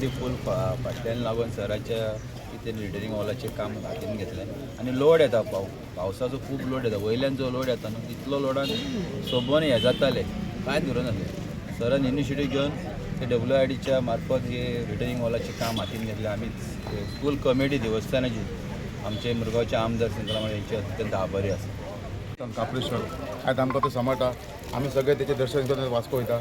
Already फूल फाटल्यान लागून सराच्या इथे रिटर्निंग हॉलाचे काम हातीन घेतलें आनी लोड येता पावसाचो खूब लोड येता वयल्यान जो लोड येता न्हू तितलो लोडान सोबोन हें जातालें कांयच धरून नासलें सरान इनिशिएटीव घेवन ते WIDच्या मार्फत हे रिटर्निंग हॉलाचे काम हातीन घेतलें आमी स्कूल कमिटी देवस्थानाची आमचे मुरगांवचे आमदार संकला यांचे अत्यंत आभारी आसा कापलेश्वर आज आमकां तो समाटा आमी सगळे त्याचे दर्शन करून वाचको वयता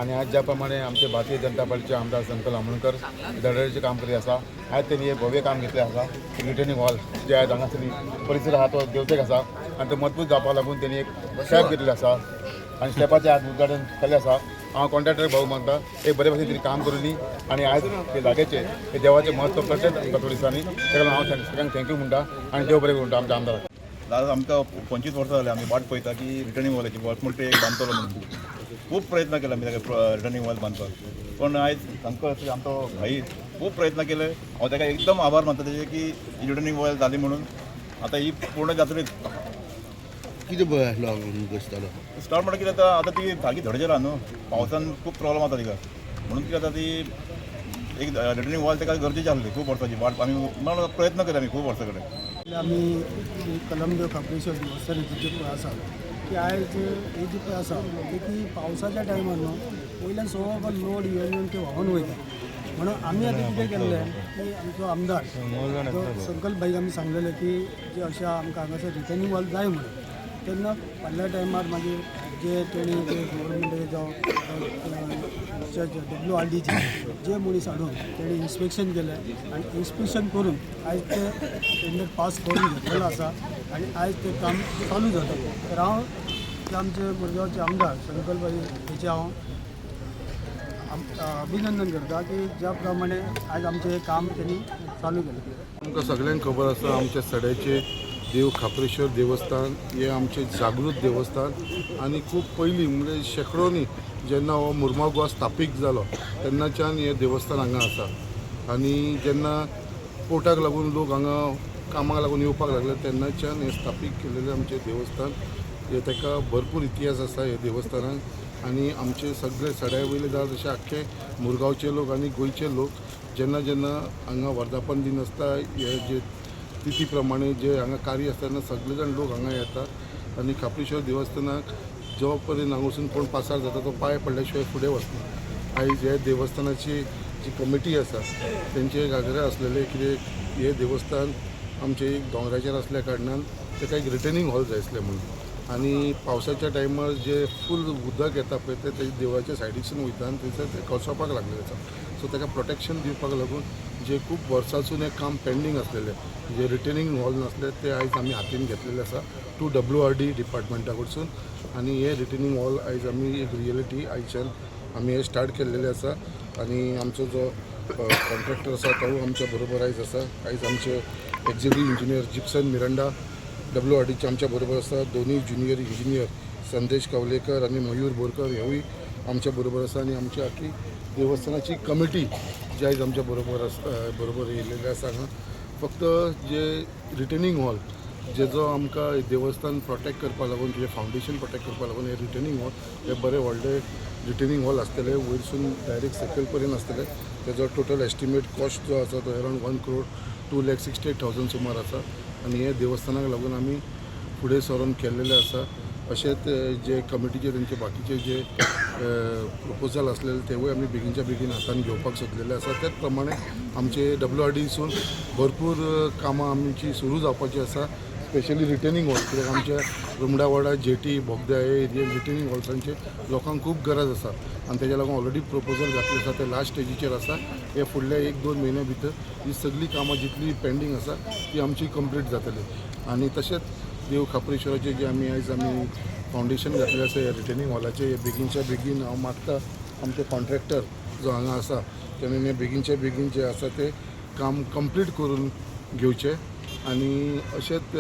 आनी आज ज्या प्रमाणे आमचे भारतीय जनता पार्टीचे आमदार संकल आमोणकर धडधडीचें काम करीत आसा आज त्यांनी एक भव्य काम घेतलें आसा रिटर्निंग हॉल जे आज हांगासरी परिसर आहा तो देवतेक आसा आनी तो मजबूत जावपा लागून त्यांनी एक स्लॅब घेतलेलो आसा आनी स्लॅबाचें आज उद्घाटन केल्लें आसा हांव कॉन्ट्रॅक्टर भाऊ मागता एक बरे भशेन तरी काम करूनी आनी आज ते जाग्याचे हे देवाचें म्हत्व कळचें आमकां थोडी दिसांनी ताका लागून हांव सगळ्यांक थँक्यू म्हणटा आनी देव बरें म्हणटा आमच्या आमदाराक दादा आमकां 25 वर्सां जालीं आमी वाट पळयता की रिटर्निंग वॉलाची वॉल मोठे एक बांदतलो म्हणून खूब प्रयत्न केले आमी ताका रिटर्निंग वॉल बांदपाक पण आयज सामको आमचो भाई खूब प्रयत्न केले हांव ताका एकदम आभार मानता तेजे की ही रिटर्निंग वॉल जाली म्हणून आतां ही पूर्ण जातलीच कितें बसतालो स्टार्ट म्हणल्यार कितें जाता आतां ती सारकी धडजेर आहा न्हू पावसान खूब प्रॉब्लम जाता तिका म्हणून कितें जाता ती एक रिटर्निंग वॉल ताका गरजेची आसली खूब वर्सांची वाट आमी म्हणून प्रयत्न केले आमी खूब वर्सां कडेन आमी कलमदेव कापलेश्वर देवस्थानाची पळय आसा की आयज ही जी पळय आसा ती पावसाच्या टायमार न्हू वयल्यान सगळो लोड येवन ते व्हांवून वयता म्हणून आमी आतां कितें केल्लें की आमचो आमदार संकल्प भाईक आमी सांगलेलें की जे अशें आमकां हांगासर रिटर्निंग वॉल जाय म्हणून तेन्ना फाटल्या टायमार मागीर जे तेणी ते गव्हर्मेंट जावं WRDचे जे मनीस हाडून तेणी इन्स्पेक्शन केलें आनी इन्स्पेक्शन करून आयज ते टेंडर पास करून घेतलेलो आसा आनी आयज ते काम चालू जाता तर हांव जे आमचे मुरगांवचे आमदार संकल्प भाई हेचे हांव अभिनंदन करता की ज्या प्रमाणे आज आमचें हे काम त्यांनी चालू केलें आमकां सगळ्यांक खबर आसा आमच्या सड्याचे देव खापरेश्वर देवस्थान हे आमचे जागृत देवस्थान आनी खूब पयलीं म्हणजे शेकडोनी जेन्ना हो मुरमाड गोवा स्थापीत जालो तेन्नाच्यान हे देवस्थान हांगा आसा आनी जेन्ना पोर्टाक लागून लोक हांगा कामाक लागून येवपाक लागले तेन्नाच्यान हे स्थापीत केलेलें आमचें देवस्थान हे ताका भरपूर इतिहास आसा हे देवस्थानाक आनी आमचे सगळे सड्या वयले जाता तशें आख्खे मुरगांवचे लोक आनी गोंयचे लोक जेन्ना जेन्ना हांगा वर्धापन दिन आसता हे जे तिथी प्रमाणे जे हांगा कार्य आसता तेन्ना सगळे जाण लोक हांगा येतात आनी खापरेश्वर देवस्थानाक जो पर्यंत हांगासून कोण पासार जाता तो पांय पडल्या शिवाय फुडें वचना आयज हे देवस्थानाची जी कमिटी आसा तेंचे घागरे आसलेले कितें हे देवस्थान आमचे एक दोंगराचेर आसल्या कारणान ताका एक रिटर्निंग हॉल जाय आसलें म्हणून आनी पावसाच्या टायमार जे फूल उदक येता पळय ते देवाच्या सायडीसून वयता आनी थंयसर ते कोसळपाक लागलेले आसा सो ताका प्रोटेक्शन दिवपाक लागून जे खूब वर्सांसून हे काम पेंडींग आसलेले जे रिटर्निंग हॉल नासले ते आयज आमी हातीन घेतलेले आसा टू WRD डिपार्टमेंटा कडसून आनी हे रिटर्निंग हॉल आयज आमी एक रियलिटी आयच्यान आमी हे स्टार्ट केल्लेले आसा आनी आमचो जो कॉन्ट्रॅक्टर आसा तो आमच्या बरोबर आयज आसा आयज आमचे एक्झिक्युटीव इंजिनियर जिप्सन मिरांडा WRDचे आमच्या बरोबर आसा दोनूय ज्युनियर इंजिनियर संदेश कवलेकर आनी मयूर बोरकर हेवूय आमच्या बरोबर आसा आनी आमची आख्खी देवस्थानाची कमिटी जी आयज आमच्या बरोबर येयलेली आसा हांगा फक्त जे रिटर्निंग हॉल जेजो आमकां देवस्थान प्रोटेक्ट करपा लागून तुजें फावंडेशन प्रोटेक्ट करपा लागून हे रिटर्निंग हॉल हे बरे व्हडले रिटर्निंग हॉल आसतले वयरसून डायरेक्ट सकयल पर्यंत आसतले तेजो टोटल एस्टिमेट कॉस्ट जो आसा तो अरावंड 1,02,68,000 सुमार आसा आनी हे देवस्थानाक लागून आमी फुडें सरून केल्लेले आसा अशेंच जे कमिटीचे तेंचे बाकीचे जे प्रपोजल आसलेले तेवूय आमी बेगीनच्या बेगीन हातान घेवपाक सोदलेले आसा त्याच प्रमाणे आमचे WRDसून भरपूर कामां आमची सुरू जावपाची आसा स्पेशली रिटर्निंग हॉल कित्याक आमच्या रुमडावाडा जेटी बोगद्या हे एरियेन रिटर्निंग हॉल्सांचे लोकांक खूब गरज आसा आनी तेज्या लागून ऑलरेडी प्रपोजल घातले आसा ते लास्ट स्टेजीचेर आसा हे फुडल्या 1-2 म्हयन्या भितर ही सगळी कामां जितली पेंडींग आसा ती आमची कंप्लीट जातली आनी तशेंच देव खापरेश्वराचे जे आमी फावंडेशन घातलें आसा ह्या रिटर्निंग हॉलाचे हे बेगीनच्या बेगीन हांव मागता आमचे कॉन्ट्रॅक्टर जो हांगा आसा तेणें हे बेगीनच्या बेगीन जे आसा ते काम कंप्लीट करून घेवचें आनी अशेंच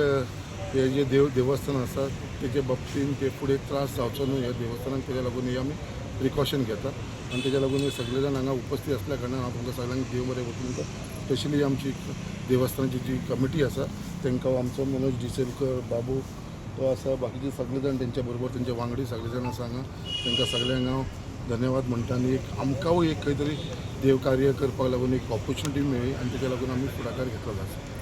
हे जे देवस्थान आसा तेजे बाबतीन ते फुडें त्रास जावचो न्हू ह्या देवस्थानाक तेज्या लागून हे आमी प्रिकॉशन घेता आनी तेज्या लागून हे सगळे जाण हांगा उपस्थित आसल्या कारणान हांव तुमकां सगळ्यांक देव बरें वचून स्पेशली आमची देवस्थानाची जी कमिटी आसा तांकां आमचो मनोज डिसेलकर बाबू तो आसा बाकीचे सगळे जाण तेंच्या बरोबर तेंचे वांगडी सगळे जाण आसा हांगा तांकां सगळ्यांक हांव धन्यवाद म्हणटा आनी एक आमकांय एक खंय तरी देव कार्य करपाक लागून एक ऑपॉर्च्युनिटी मेळ्ळी आनी ताका लागून आमी फुडाकार घेतलो आसा.